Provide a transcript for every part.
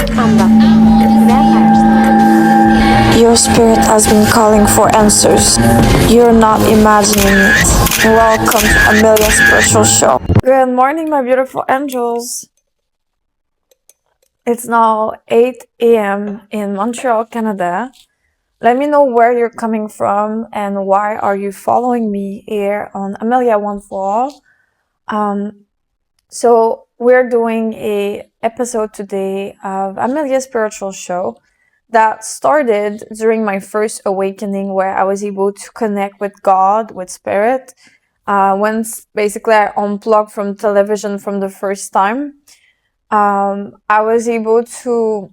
I'm Buffy the Vampire Slayer. Your spirit has been calling for answers. You're not imagining it. Welcome to Amelia's spiritual show. Good morning, my beautiful angels. It's now 8 a.m. in Montreal, Canada. Let me know where you're coming from and why are you following me here on Ameliaoneforall. So we're doing a episode today of Amelia's spiritual show that started during my first awakening, where I was able to connect with God, with spirit. Once basically I unplugged from television from the first time, I was able to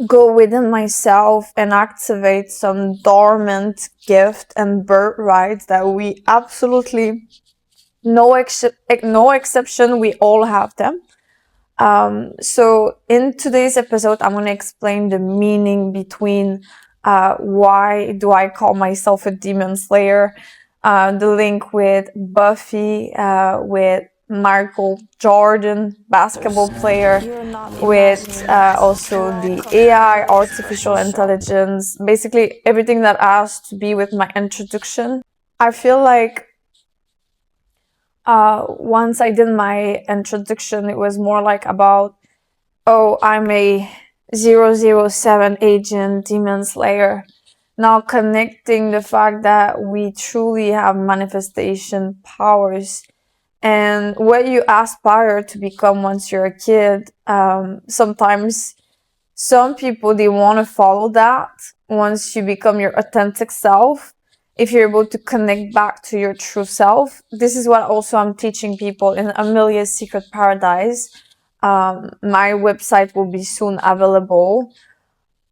go within myself and activate some dormant gift and birthrights that we absolutely, no exception, we all have them. So in today's episode, I'm going to explain the meaning between why do I call myself a demon slayer, the link with Buffy, with Michael Jordan, basketball player, with also the AI, artificial intelligence, basically everything that has to be with my introduction. I feel like once I did my introduction, it was more like about, oh, I'm a 007 agent, demon slayer. Now connecting the fact that we truly have manifestation powers and what you aspire to become once you're a kid. Sometimes some people, they want to follow that once you become your authentic self. If you're able to connect back to your true self, this is what also I'm teaching people in Amelia's Secret Paradise. My website will be soon available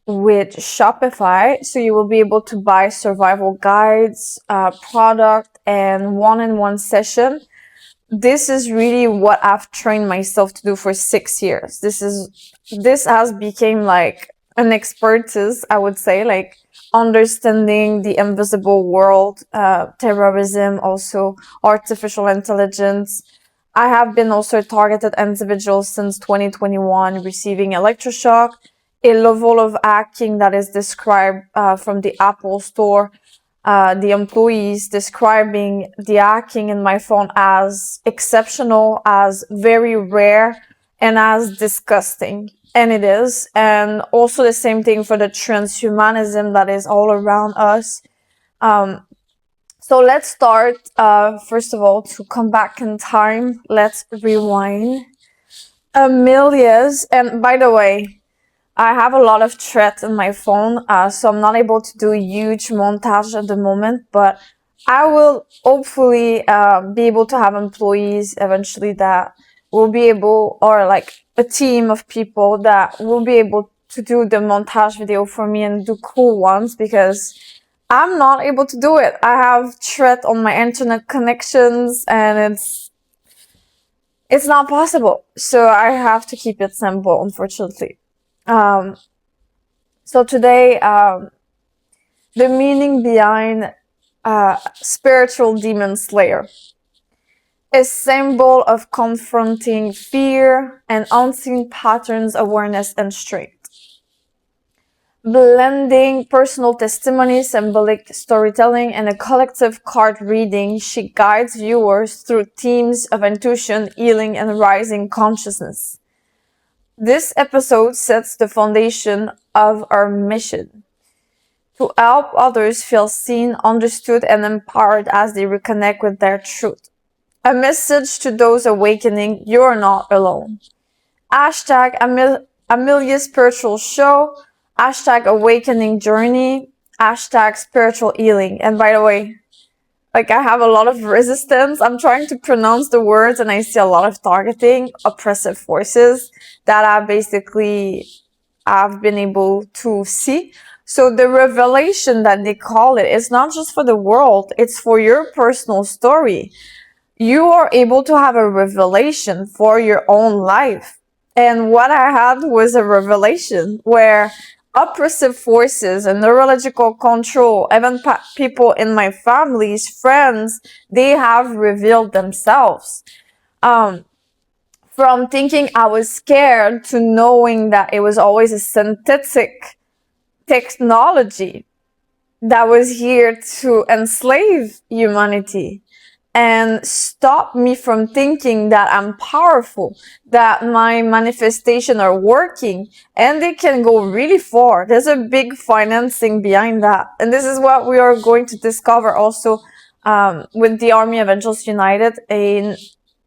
with Shopify, so you will be able to buy survival guides, product, and one-on-one session. This is really what I've trained myself to do for 6 years. This has become like an expertise, I would say, like understanding the invisible world, terrorism, also artificial intelligence. I have been also a targeted individual since 2021, receiving electroshock, a level of hacking that is described from the Apple Store, the employees describing the hacking in my phone as exceptional, as very rare, and as disgusting. And it is. And also the same thing for the transhumanism that is all around us. So let's start, first of all, to come back in time. Let's rewind. AMELIA'S, and by the way, I have a lot of threads in my phone, so I'm not able to do a huge montage at the moment, but I will hopefully be able to have employees eventually that will be able, or like a team of people that will be able to do the montage video for me and do cool ones, because I'm not able to do it. I have thread on my internet connections and it's not possible. So I have to keep it simple, unfortunately. So today, the meaning behind spiritual demon slayer, a symbol of confronting fear and unseen patterns, awareness, and strength. Blending personal testimony, symbolic storytelling, and a collective card reading, she guides viewers through themes of intuition, healing, and rising consciousness. This episode sets the foundation of our mission: to help others feel seen, understood, and empowered as they reconnect with their truth. A message to those awakening: you're not alone. Hashtag Amelia's Spiritual Show, hashtag Awakening Journey, hashtag Spiritual Healing. And by the way, like, I have a lot of resistance. I'm trying to pronounce the words and I see a lot of targeting, oppressive forces that I've been able to see. So the revelation that they call it is not just for the world, it's for your personal story. You are able to have a revelation for your own life. And what I had was a revelation where oppressive forces and neurological control, even people in my family's friends, they have revealed themselves. from thinking I was scared to knowing that it was always a synthetic technology that was here to enslave humanity and stop me from thinking that I'm powerful, that my manifestation are working, and they can go really far. There's a big financing behind that. And this is what we are going to discover also with the Army of Angels United, a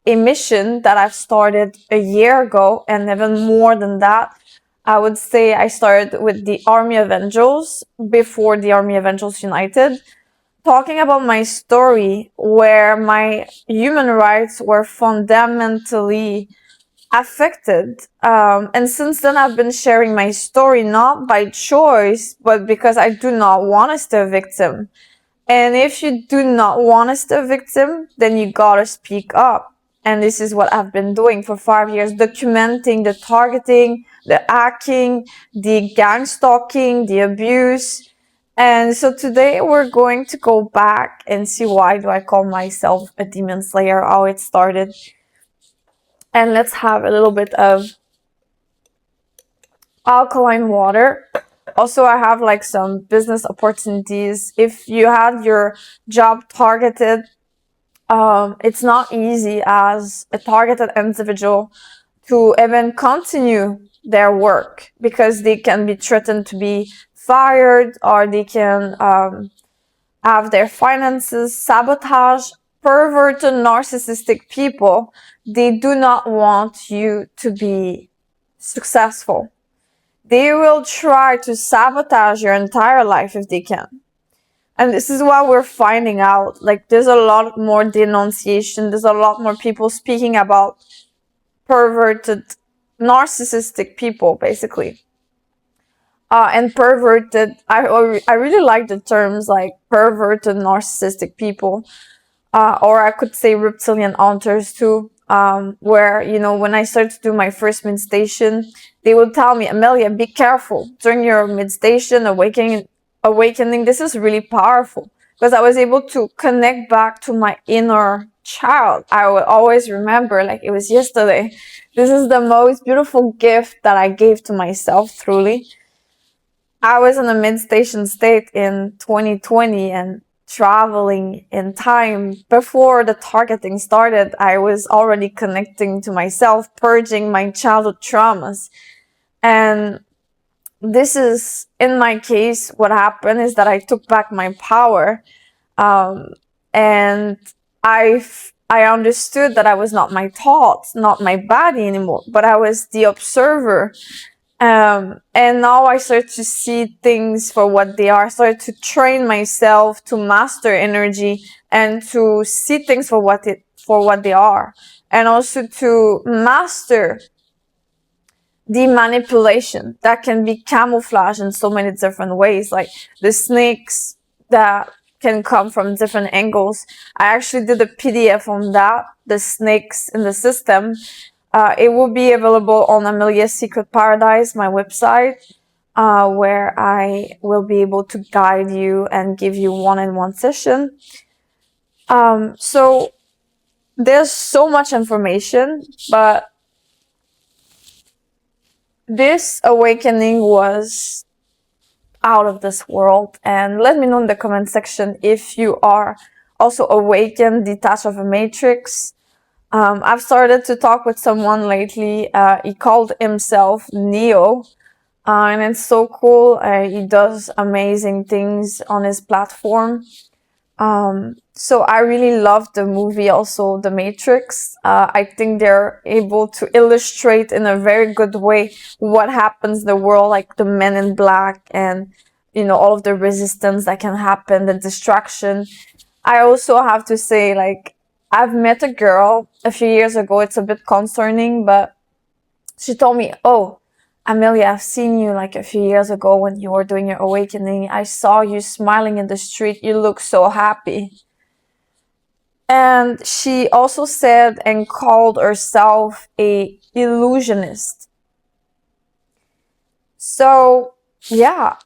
mission that I've started a year ago, and even more than that. I would say I started with the Army of Angels before the Army of Angels United, talking about my story where my human rights were fundamentally affected. And since then, I've been sharing my story not by choice, but because I do not want to stay a victim. And if you do not want to stay a victim, then you gotta speak up. And this is what I've been doing for 5 years, documenting the targeting, the hacking, the gang stalking, the abuse. And so today we're going to go back and see why do I call myself a demon slayer, how it started. And let's have a little bit of alkaline water. Also, I have like some business opportunities. If you had your job targeted, it's not easy as a targeted individual to even continue their work because they can be threatened to be fired, or they can have their finances sabotaged. Perverted, narcissistic people, they do not want you to be successful. They will try to sabotage your entire life if they can. And this is what we're finding out. Like, there's a lot more denunciation. There's a lot more people speaking about perverted, narcissistic people, basically. And perverted, I really like the terms like perverted, narcissistic people. Or I could say reptilian hunters too. Where, you know, when I started to do my first meditation, they would tell me, Amelia, be careful during your meditation, awakening. This is really powerful, because I was able to connect back to my inner child. I will always remember like it was yesterday. This is the most beautiful gift that I gave to myself, truly. I was in a meditation state in 2020 and traveling in time. Before the targeting started, I was already connecting to myself, purging my childhood traumas. And this is, in my case, what happened is that I took back my power. And I understood that I was not my thoughts, not my body anymore, but I was the observer. And now I start to see things for what they are. I started to train myself to master energy and to see things for what they are, and also to master the manipulation that can be camouflaged in so many different ways, like the snakes that can come from different angles. I actually did a PDF on that, the snakes in the system. It will be available on Amelia's Secret Paradise, my website, where I will be able to guide you and give you one-on-one session. So there's so much information, but this awakening was out of this world. And let me know in the comment section if you are also awakened, detached of a matrix. I've started to talk with someone lately. He called himself Neo, and it's so cool. He does amazing things on his platform. So I really love the movie, also The Matrix. I think they're able to illustrate in a very good way what happens in the world, like the Men in Black, and you know, all of the resistance that can happen, the distraction. I also have to say, like, I've met a girl a few years ago. It's a bit concerning, but she told me, oh, Amelia, I've seen you like a few years ago when you were doing your awakening. I saw you smiling in the street. You look so happy. And she also said and called herself a illusionist. So yeah,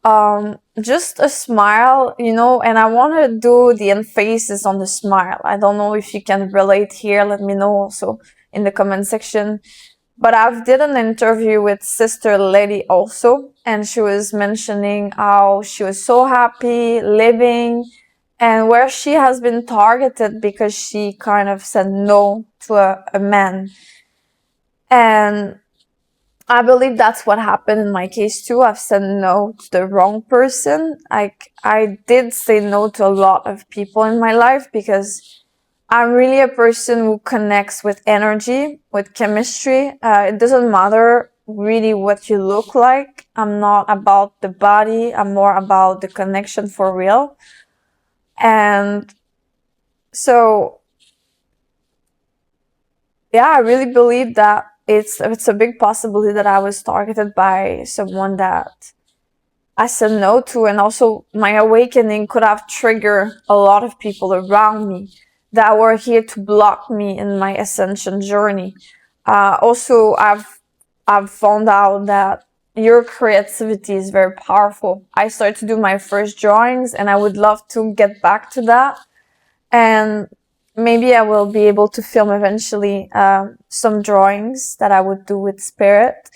just a smile, you know, and I want to do the emphasis on the smile. I don't know if you can relate here. Let me know also in the comment section. But I've did an interview with Sister Lady also, and she was mentioning how she was so happy living and where she has been targeted because she kind of said no to a man. And I believe that's what happened in my case too. I've said no to the wrong person. I did say no to a lot of people in my life because I'm really a person who connects with energy, with chemistry. It doesn't matter really what you look like. I'm not about the body. I'm more about the connection for real. And so, yeah, I really believe that it's a big possibility that I was targeted by someone that I said no to, and also my awakening could have triggered a lot of people around me that were here to block me in my ascension journey. Also, I've found out that your creativity is very powerful. I started to do my first drawings, and I would love to get back to that. And maybe I will be able to film eventually some drawings that I would do with spirit.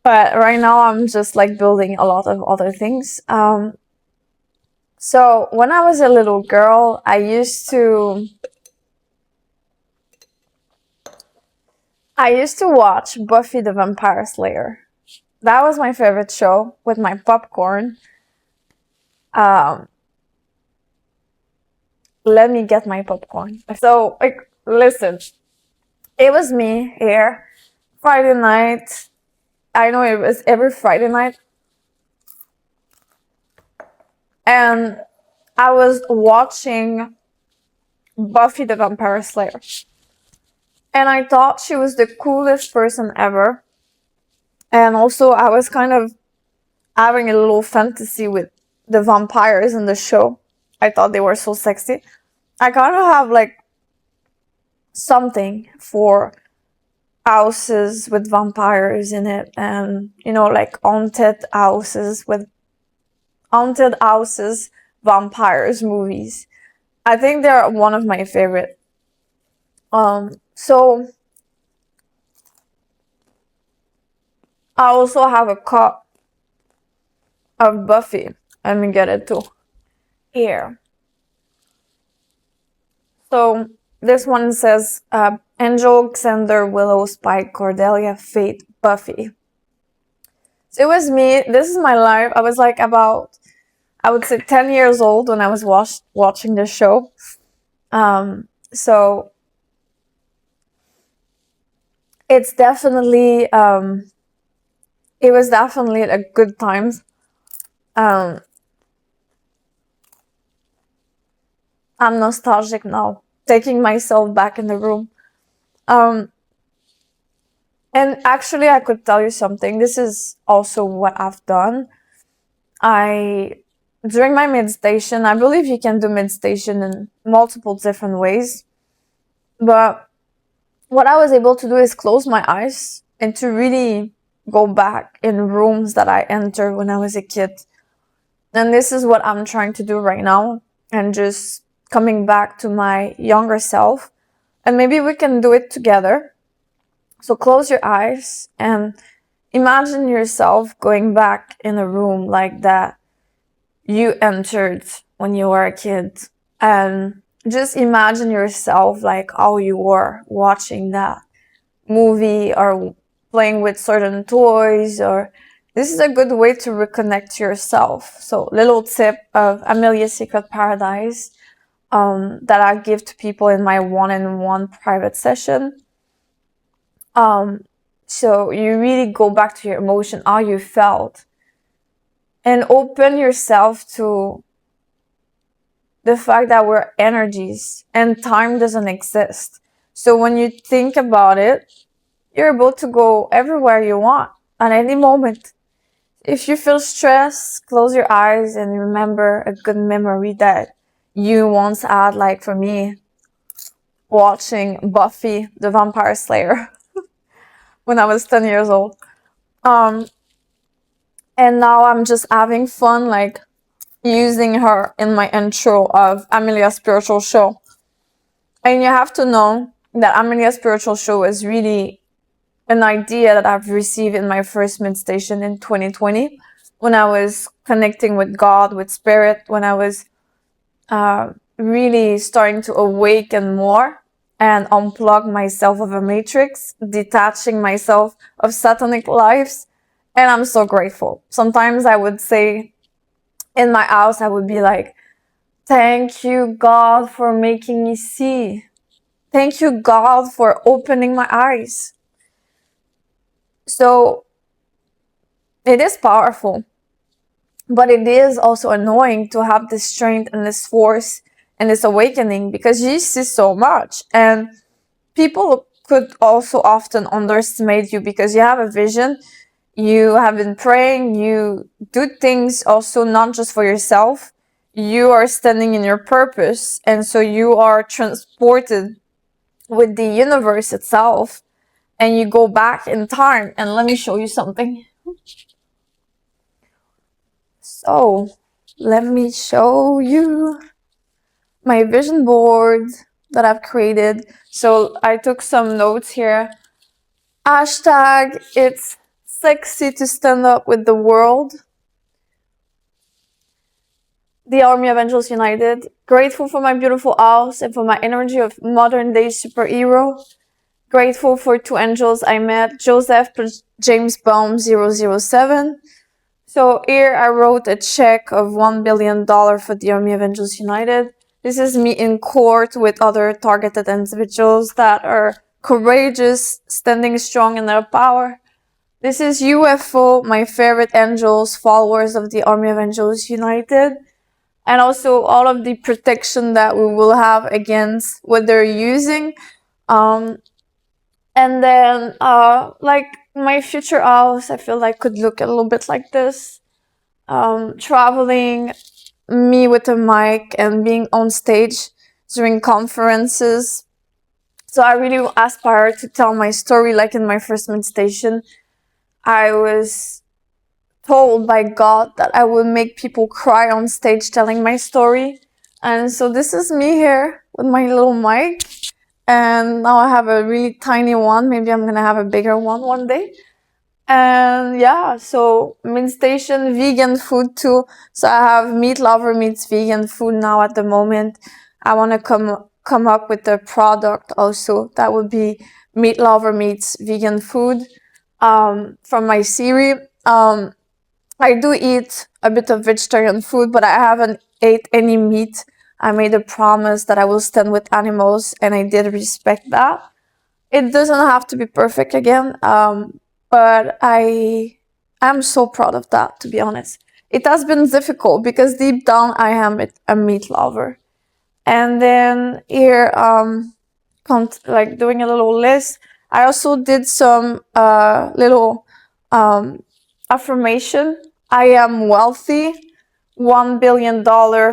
But right now I'm just like building a lot of other things. So when I was a little girl, I used to watch Buffy the Vampire Slayer. That was my favorite show with my popcorn. Let me get my popcorn. So, like, listen, it was me here, Friday night. I know it was every Friday night. And I was watching Buffy the Vampire Slayer. And I thought she was the coolest person ever. And also, I was kind of having a little fantasy with the vampires in the show. I thought they were so sexy. I kind of have like something for houses with vampires in it, and you know, like haunted houses, vampires movies. I think they're one of my favorite. So I also have a cup of Buffy. Let me get it too. Here. So this one says Angel, Xander, Willow, Spike, Cordelia, Fate, Buffy. So it was me. This is my life. I was like about, I would say 10 years old when I was watching the show. So it's definitely, it was definitely a good time. I'm nostalgic now, taking myself back in the room. And actually, I could tell you something. This is also what I've done. During my meditation, I believe you can do meditation in multiple different ways. But what I was able to do is close my eyes and to really go back in rooms that I entered when I was a kid. And this is what I'm trying to do right now, and just coming back to my younger self. And maybe we can do it together. So close your eyes and imagine yourself going back in a room like that you entered when you were a kid. And just imagine yourself like how you were watching that movie or playing with certain toys. Or this is a good way to reconnect to yourself. So little tip of Amelia's Secret Paradise that I give to people in my one-on-one private session. So you really go back to your emotion, how you felt, and open yourself to the fact that we're energies and time doesn't exist. So when you think about it, you're able to go everywhere you want at any moment. If you feel stressed, close your eyes and remember a good memory that you once had, like for me, watching Buffy the Vampire Slayer when I was 10 years old. And now I'm just having fun, like using her in my intro of Amelia's spiritual show. And you have to know that Amelia Spiritual Show is really an idea that I've received in my first meditation in 2020, when I was connecting with God, with spirit, when I was really starting to awaken more and unplug myself of a matrix, detaching myself of satanic lives. And I'm so grateful. Sometimes I would say in my house, I would be like, thank you, God, for making me see. Thank you, God, for opening my eyes. So it is powerful, but it is also annoying to have this strength and this force and this awakening, because you see so much. And people could also often underestimate you because you have a vision, you have been praying, you do things also not just for yourself, you are standing in your purpose, and so you are transported with the universe itself, and you go back in time. And let me show you something. So let me show you my vision board that I've created. So I took some notes here. Hashtag, it's sexy to stand up with the world. The Army of Angels United. Grateful for my beautiful house and for my energy of modern day superhero. Grateful for 2 angels I met, Joseph plus James Baum 007. So here I wrote a check of $1 billion for the Army of Angels United. This is me in court with other targeted individuals that are courageous, standing strong in their power. This is UFO, my favorite angels, followers of the Army of Angels United. And also all of the protection that we will have against what they're using. And then like my future house, I feel like could look a little bit like this. Traveling, me with a mic and being on stage during conferences. So I really aspire to tell my story. Like in my first meditation, I was told by God that I would make people cry on stage telling my story. And so this is me here with my little mic. And now I have a really tiny one. Maybe I'm gonna have a bigger one day. And yeah, so meditation, vegan food too. So I have Meat Lover meets vegan food now at the moment. I want to come up with a product also that would be Meat Lover meets vegan food from my series. I do eat a bit of vegetarian food, but I haven't ate any meat. I made a promise that I will stand with animals, and I did respect that. It doesn't have to be perfect again, but I'm so proud of that, to be honest. It has been difficult because deep down I am a meat lover. And then here, like doing a little list, I also did some little affirmation. I am wealthy. $1 billion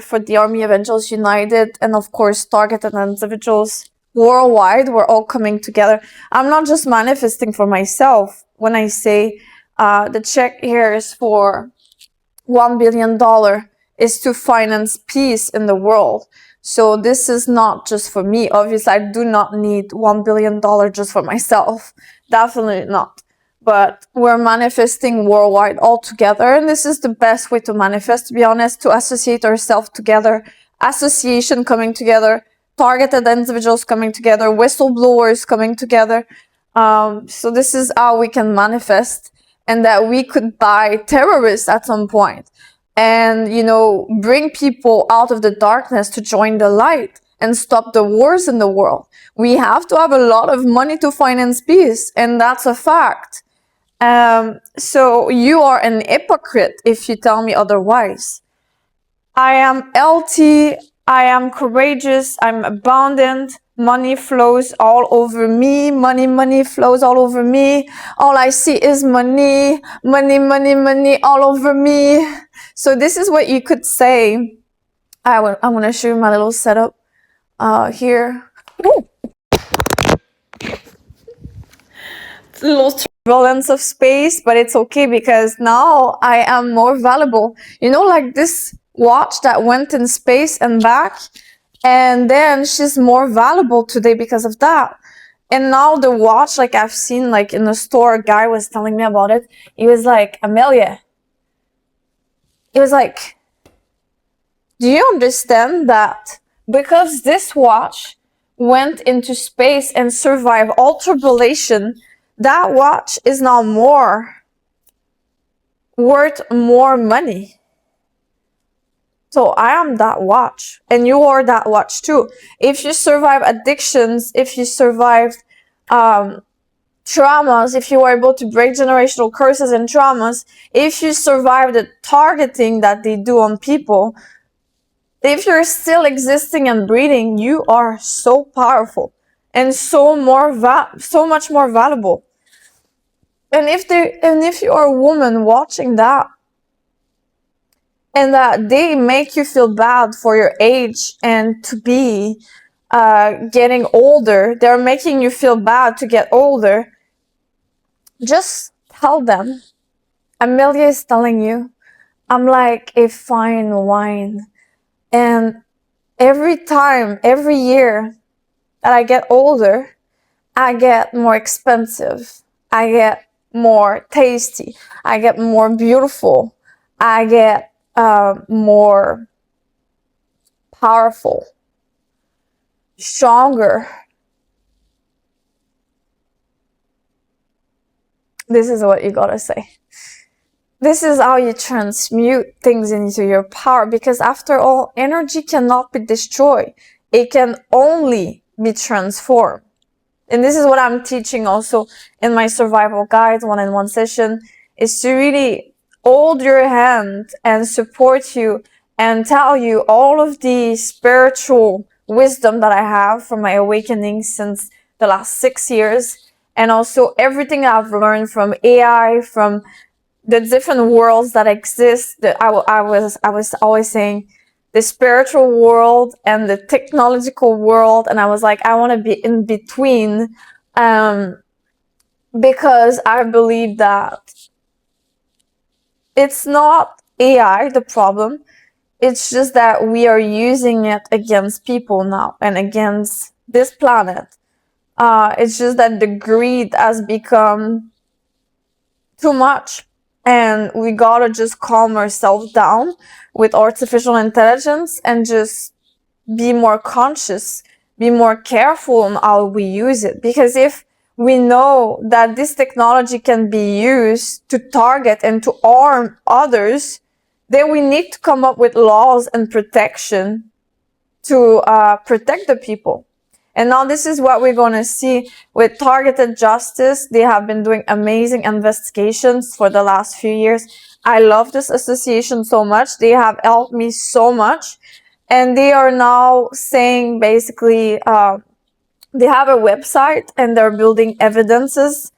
for the Army of Angels United, and of course targeted individuals worldwide. We're all coming together. I'm not just manifesting for myself when I say the check here is for $1 billion is to finance peace in the world. So this is not just for me. Obviously, I do not need $1 billion just for myself. Definitely not. But we're manifesting worldwide all together. And this is the best way to manifest, to be honest, to associate ourselves together, association coming together, targeted individuals coming together, whistleblowers coming together. So this is how we can manifest, and that we could buy terrorists at some point and, you know, bring people out of the darkness to join the light and stop the wars in the world. We have to have a lot of money to finance peace, and that's a fact. So you are an hypocrite if you tell me otherwise. I am healthy, I am courageous, I'm abundant, money flows all over me, money flows all over me. All I see is money, money all over me. So this is what you could say. I'm going to show you my little setup here. Ooh. Little turbulence of space, but it's okay because now I am more valuable. You know, like this watch that went in space and back, and then she's more valuable today because of that. And now the watch, like I've seen, like in the store, a guy was telling me about it. He was like, Amelia, he was like, do you understand that because this watch went into space and survived all tribulation, that watch is now worth more money? So I am that watch, and you are that watch too. If you survive addictions, if you survived traumas, if you were able to break generational curses and traumas, if you survive the targeting that they do on people, if you're still existing and breathing, you are so powerful and so much more valuable. And if you are a woman watching that, and that they make you feel bad for your age and to be getting older, they're making you feel bad to get older, just tell them, Amelia is telling you, I'm like a fine wine. And every time, every year that I get older, I get more expensive. I get more tasty. I get more beautiful. I get more powerful, stronger. This is what you gotta say. This is how you transmute things into your power, because after all, energy cannot be destroyed. It can only be transformed. And this is what I'm teaching also in my survival guide one-on-one session, is to really hold your hand and support you and tell you all of the spiritual wisdom that I have from my awakening since the last 6 years, and also everything I've learned from AI, from the different worlds that exist. That I was always saying the spiritual world and the technological world, and I was like, I want to be in between, because I believe that it's not AI the problem. It's just that we are using it against people now and against this planet. It's just that the greed has become too much, and we gotta just calm ourselves down with artificial intelligence and just be more conscious, be more careful on how we use it. Because if we know that this technology can be used to target and to harm others, then we need to come up with laws and protection to protect the people. And now this is what we're going to see with Targeted Justice. They have been doing amazing investigations for the last few years. I love this association so much. They have helped me so much. And they are now saying basically, they have a website and they're building evidences.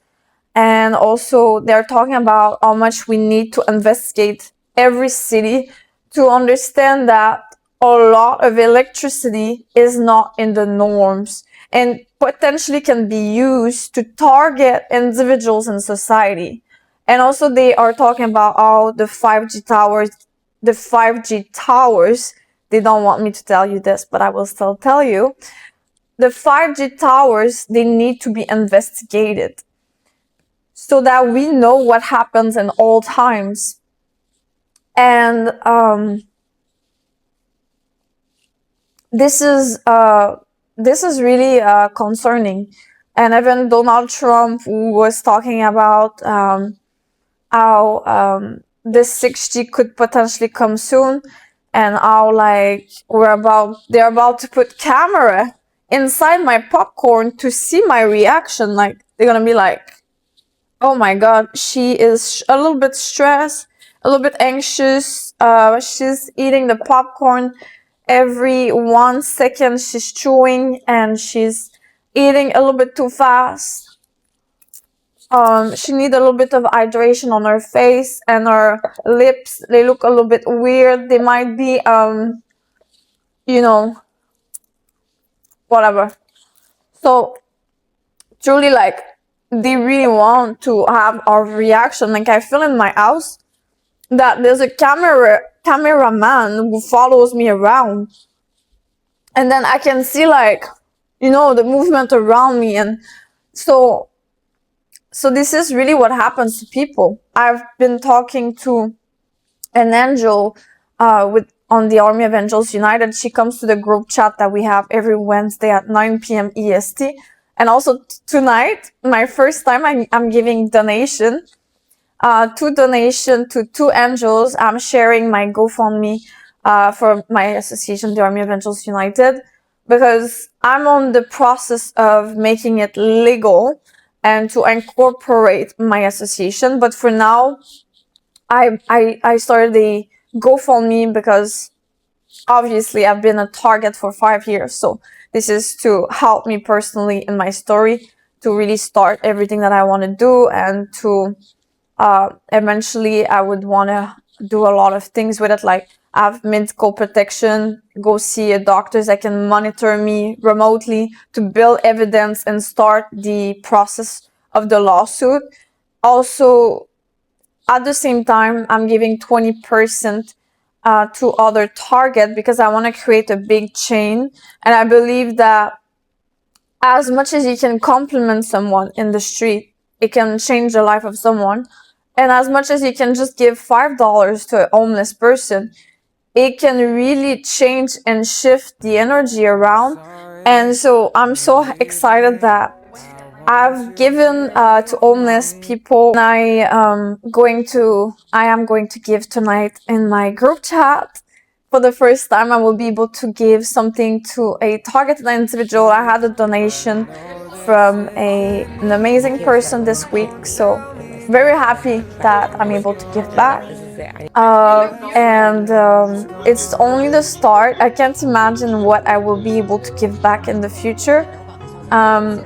And also they're talking about how much we need to investigate every city to understand that a lot of electricity is not in the norms and potentially can be used to target individuals in society. And also they are talking about how the 5G towers, they don't want me to tell you this, but I will still tell you. The 5G towers, they need to be investigated so that we know what happens in all times. And this is really concerning. And even Donald Trump was talking about how the 6G could potentially come soon, and how like they're about to put camera inside my popcorn to see my reaction. Like they're gonna be like, oh my god, she is a little bit stressed, a little bit anxious. She's eating the popcorn every 1 second. She's chewing and she's eating a little bit too fast. She needs a little bit of hydration on her face, and her lips, they look a little bit weird. They might be, you know, whatever. So truly, like, they really want to have our reaction. Like, I feel in my house that there's a cameraman who follows me around, and then I can see like the movement around me. And so this is really what happens to people. I've been talking to an angel on the Army of Angels United. She comes to the group chat that we have every Wednesday at 9 p.m. EST. And also tonight, my first time, I'm giving donation. Donation to 2 angels. I'm sharing my GoFundMe for my association, the Army of Angels United, because I'm on the process of making it legal and to incorporate my association. But for now, I started the GoFundMe because obviously I've been a target for 5 years. So this is to help me personally in my story, to really start everything that I want to do, and to eventually I would want to do a lot of things with it, like have medical protection, go see a doctor that can monitor me remotely, to build evidence and start the process of the lawsuit. Also, at the same time, I'm giving 20% to other target because I want to create a big chain. And I believe that as much as you can compliment someone in the street, it can change the life of someone. And as much as you can just give $5 to a homeless person, it can really change and shift the energy around. And so I'm so excited that I've given to homeless people. And I am going to give tonight in my group chat. For the first time, I will be able to give something to a targeted individual. I had a donation from an amazing person this week, so very happy that I'm able to give back. It's only the start. I can't imagine what I will be able to give back in the future.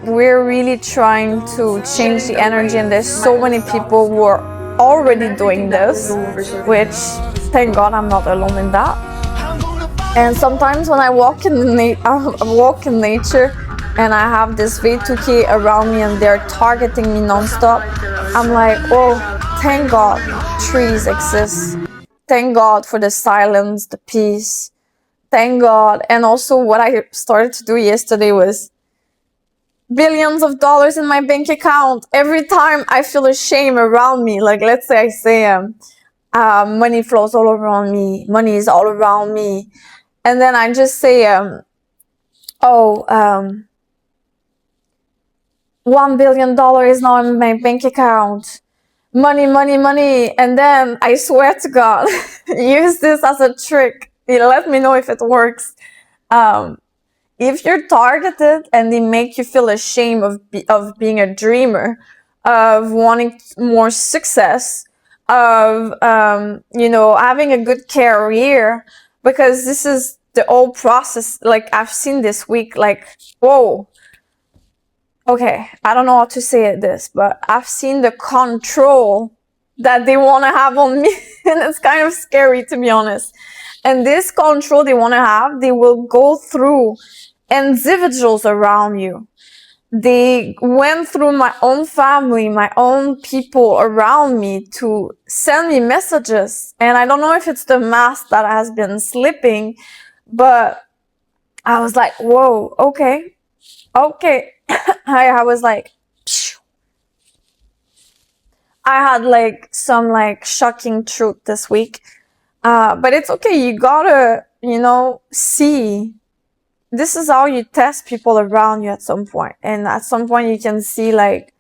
We're really trying to change the energy, and there's so many people who are already doing this, which thank God I'm not alone in that. And sometimes when I walk in nature and I have this V2K around me and they're targeting me nonstop, I'm like, oh, thank God trees exist. Thank God for the silence, the peace. Thank God. And also what I started to do yesterday was billions of dollars in my bank account. Every time I feel a shame around me, like let's say I say money flows all around me, money is all around me, and then I just say $1 billion is now in my bank account, money, money, money, and then I swear to God, use this as a trick. Let me know if it works. If you're targeted and they make you feel ashamed of being a dreamer, of wanting more success, of having a good career, because this is the whole process. Like I've seen this week, like, whoa, okay, I don't know how to say this, but I've seen the control that they want to have on me, and it's kind of scary, to be honest. And this control they want to have, they will go through individuals around you. They went through my own family, my own people around me to send me messages. And I don't know if it's the mask that has been slipping, but I was like, whoa, okay. I was like, phew. I had like some like shocking truth this week. But it's okay. You gotta, see. This is how you test people around you at some point. And at some point you can see like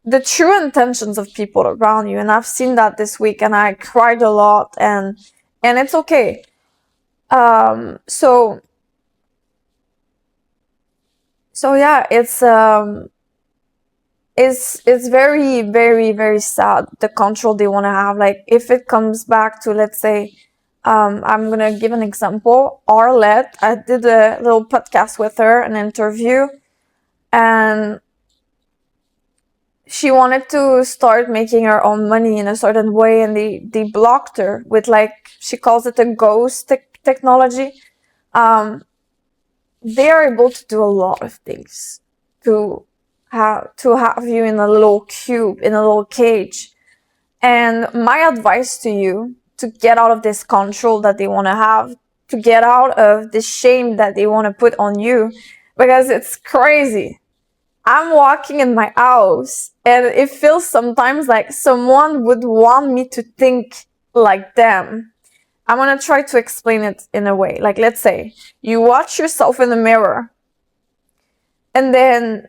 the true intentions of people around you. And I've seen that this week, and I cried a lot, and it's okay. So yeah, it's very, very, very sad, the control they want to have. Like if it comes back to, let's say, I'm going to give an example. Arlette, I did a little podcast with her, an interview, and she wanted to start making her own money in a certain way, and they blocked her with, like, she calls it a ghost technology. They are able to do a lot of things to have you in a little cube, in a little cage. And my advice to you, to get out of this control that they want to have, to get out of the shame that they want to put on you, because it's crazy. I'm walking in my house and it feels sometimes like someone would want me to think like them. I'm gonna try to explain it in a way. Like, let's say you watch yourself in the mirror and then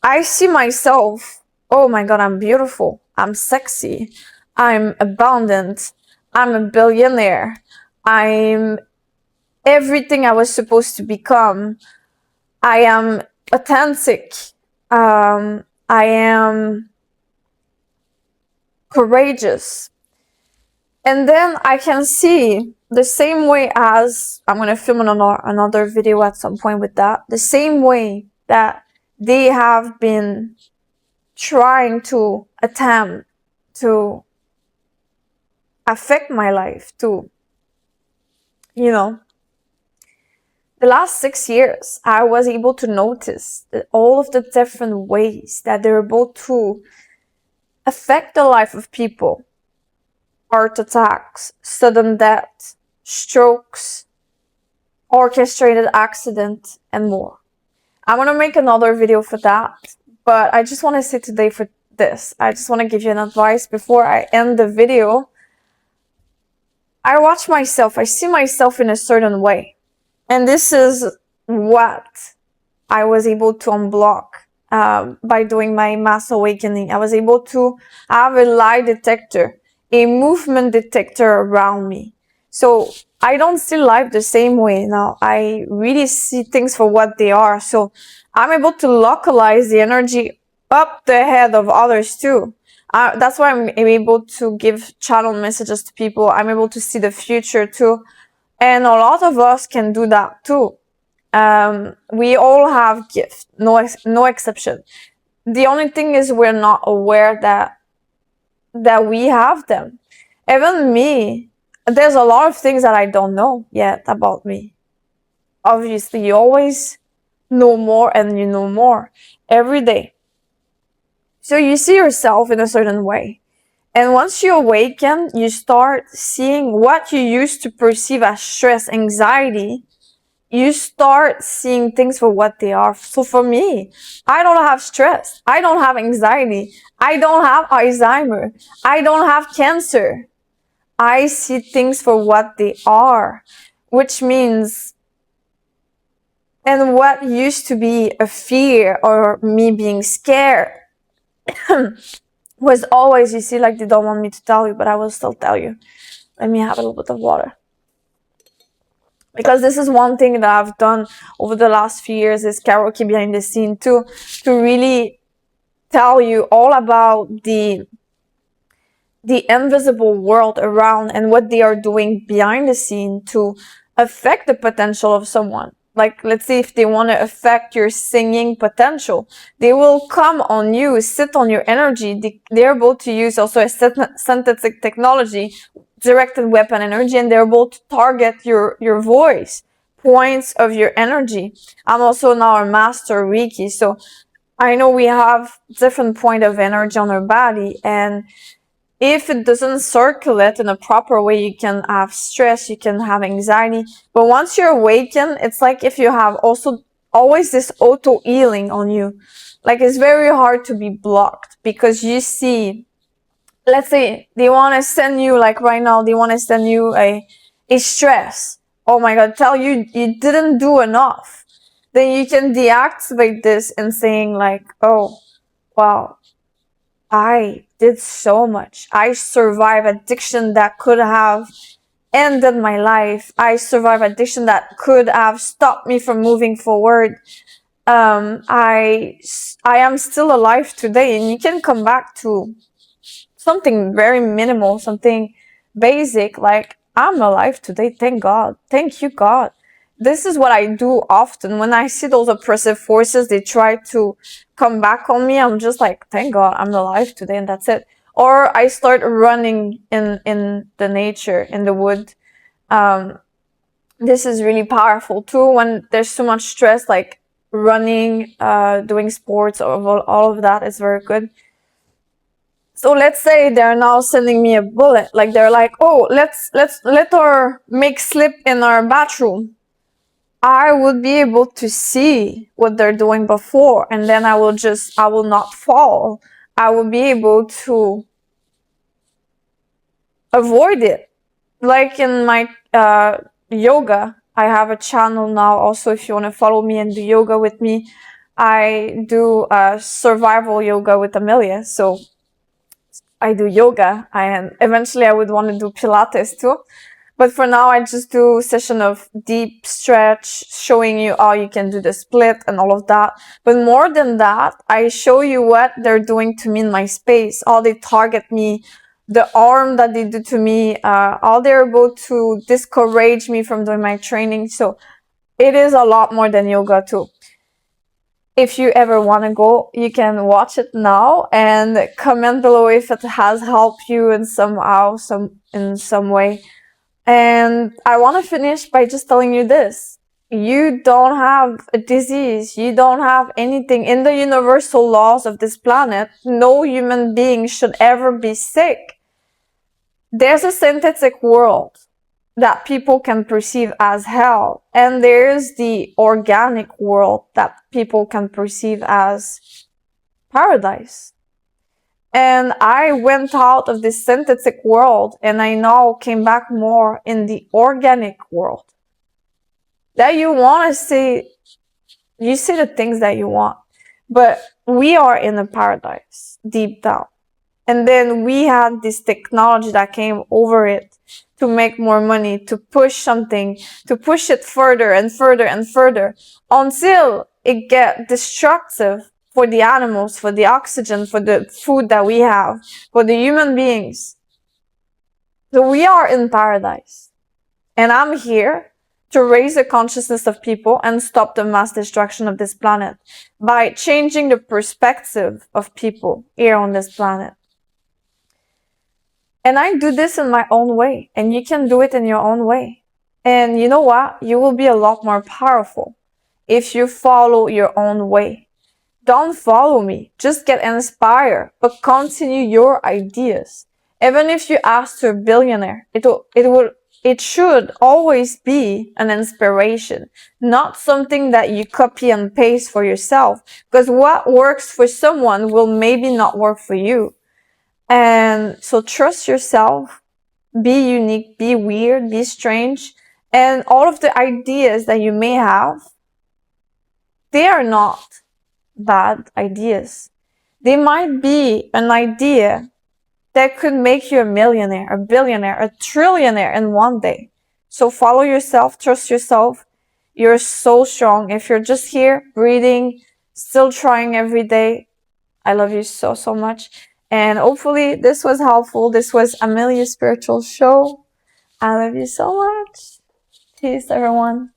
I see myself. Oh my God, I'm beautiful. I'm sexy. I'm abundant. I'm a billionaire. I'm everything I was supposed to become. I am authentic. I am courageous. And then I can see the same way as I'm going to film another video at some point with that, the same way that they have been trying to attempt to affect my life, to, you know, the last 6 years, I was able to notice that all of the different ways that they're able to affect the life of people. Heart attacks, sudden death, strokes, orchestrated accident, and more. I'm gonna make another video for that, but I just want to say today for this, I just want to give you an advice before I end the video. I watch myself, I see myself in a certain way. And this is what I was able to unblock by doing my mass awakening. I was able to have a lie detector, a movement detector around me. So I don't see life the same way now. I really see things for what they are. So I'm able to localize the energy up the head of others too. That's why I'm able to give channel messages to people. I'm able to see the future too. And a lot of us can do that too. We all have gifts, no exception. The only thing is we're not aware that we have them. Even me, there's a lot of things that I don't know yet about me. Obviously, you always know more and you know more every day. So you see yourself in a certain way. And once you awaken, you start seeing what you used to perceive as stress, anxiety. You start seeing things for what they are. So for me, I don't have stress. I don't have anxiety. I don't have Alzheimer. I don't have cancer. I see things for what they are, which means, and what used to be a fear or me being scared was always, you see, like they don't want me to tell you, but I will still tell you. Let me have a little bit of water. Because this is one thing that I've done over the last few years is karaoke behind the scene too, to really tell you all about the invisible world around and what they are doing behind the scene to affect the potential of someone. Like, let's say if they want to affect your singing potential, they will come on you, sit on your energy. They're able to use also a synthetic technology, directed weapon energy, and they're able to target your voice, points of your energy. I'm also now a master Reiki, so I know we have different point of energy on our body, and if it doesn't circulate in a proper way, you can have stress, you can have anxiety. But once you're awakened, it's like if you have also always this auto healing on you. Like, it's very hard to be blocked because you see, let's say they want to send you, like right now, they want to send you a stress. Oh my God, tell you you didn't do enough. Then you can deactivate this and saying like, oh, wow, I did so much. I survived addiction that could have ended my life. I survived addiction that could have stopped me from moving forward. I am still alive today, and you can come back to something very minimal, something basic, like I'm alive today. Thank God. Thank you, God. This is what I do often when I see those oppressive forces. They try to come back on me. I'm just like, thank God I'm alive today, and that's it. Or I start running in the nature, in the wood. This is really powerful too when there's too much stress, like running, doing sports, all of that is very good. So let's say they're now sending me a bullet, like they're like, oh, let's let her make slip in our bathroom. I would be able to see what they're doing before, and then I will not fall. I will be able to avoid it. Like in my yoga, I have a channel now also. If you want to follow me and do yoga with me, I do survival yoga with Amelia. So I do yoga, and eventually I would want to do Pilates too. But for now, I just do a session of deep stretch, showing you how you can do the split and all of that. But more than that, I show you what they're doing to me in my space, how they target me, the harm that they do to me, how they're able to discourage me from doing my training. So it is a lot more than yoga too. If you ever want to go, you can watch it now and comment below if it has helped you in some way. And I want to finish by just telling you this. You don't have a disease. You don't have anything. In the universal laws of this planet, no human being should ever be sick. There's a synthetic world that people can perceive as hell, and there's the organic world that people can perceive as paradise. And I went out of this synthetic world, and I now came back more in the organic world. That you want to see, you see the things that you want, but we are in a paradise deep down. And then we had this technology that came over it to make more money, to push something, to push it further and further and further until it get destructive for the animals, for the oxygen, for the food that we have, for the human beings. So we are in paradise. And I'm here to raise the consciousness of people and stop the mass destruction of this planet by changing the perspective of people here on this planet. And I do this in my own way, and you can do it in your own way. And you know what? You will be a lot more powerful if you follow your own way. Don't follow me. Just get inspired, but continue your ideas. Even if you ask to a billionaire, it should always be an inspiration, not something that you copy and paste for yourself. Because what works for someone will maybe not work for you. And so trust yourself, be unique, be weird, be strange. And all of the ideas that you may have, they are not bad ideas. They might be an idea that could make you a millionaire, a billionaire, a trillionaire in one day. So follow yourself, trust yourself. You're so strong. If you're just here, breathing, still trying every day, I love you so, so much. And hopefully this was helpful. This was Amelia's Spiritual Show. I love you so much. Peace, everyone.